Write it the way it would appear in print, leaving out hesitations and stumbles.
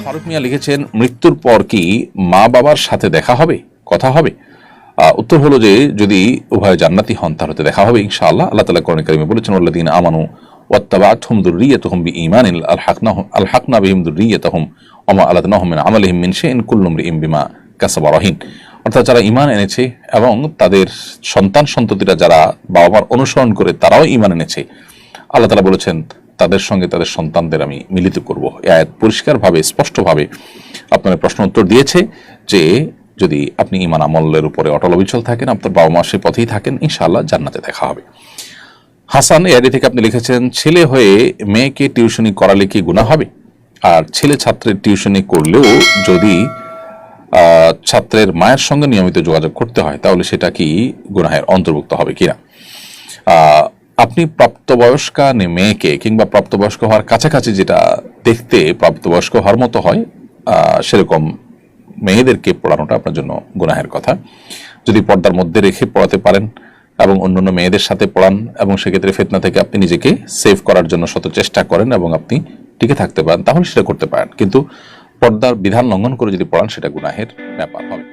ফারুক মিয়া লিখেছেন, মৃত্যুর পর কি মা বাবার সাথে দেখা হবে, কথা হবে? উত্তর হলো যে যদি উভয় জান্নাতি হন তাহলে দেখা হবে ইনশাআল্লাহ। আল্লাহ তাআলা কোরআনে কারিমে বলেছেন, ওয়াল্লাযীনা আমানু ওয়াত্তাবা'আতহুম যুররিয়্যাতুহুম বিঈমানিন আলহাকনা বিহিম যুররিয়্যাতাহুম ওয়া মা আলাতনাহুম মিন আমালিহিম মিন শাইইন কুল্লু ইমরিইন বিমা কাসাবা রাহিন। অর্থাৎ যারা ঈমান এনেছে এবং তাদের সন্তান সন্ততিরা যারা বাবা মার অনুসরণ করে তারাও ঈমান এনেছে, আল্লাহ তাআলা বলেছেন তাদের সঙ্গে তাদের সন্তানদের আমি মিলিত করব। এই আয়াত পরিষ্কারভাবে স্পষ্টভাবে আপনার প্রশ্ন উত্তর দিয়েছে যে যদি আপনি ঈমান আমলের উপরে অটল অবিচল থাকেন, আপনার বাবা মা সে পথেই থাকেন, ইনশাআল্লাহ জান্নাতে দেখা হবে। হাসান এআইডি থেকে আপনি লিখেছেন, ছেলে হয়ে মেয়েকে টিউশনি করালে কি গুনাহ হবে? আর ছেলে ছাত্রের টিউশনি করলেও যদি ছাত্রের মায়ের সঙ্গে নিয়মিত যোগাযোগ করতে হয় তাহলে সেটা কি গুনাহের অন্তর্ভুক্ত হবে কিনা? আপনি প্রাপ্তবয়স্কা মেয়েকে কিংবা প্রাপ্তবয়স্ক হওয়ার কাছাকাছি যেটা দেখতে প্রাপ্তবয়স্ক হওয়ার মতো হয় সেরকম মেয়েদেরকে পড়ানোটা আপনার জন্য গুনাহের কথা। যদি পর্দার মধ্যে রেখে পড়াতে পারেন এবং অন্যান্য মেয়েদের সাথে পড়ান এবং সেক্ষেত্রে ফিতনা থেকে আপনি নিজেকে সেভ করার জন্য শত চেষ্টা করেন এবং আপনি টিকে থাকতে পারেন, তাহলে সেটা করতে পারেন। কিন্তু পর্দার বিধান লঙ্ঘন করে যদি পড়ান সেটা গুনাহের ব্যাপার হবে।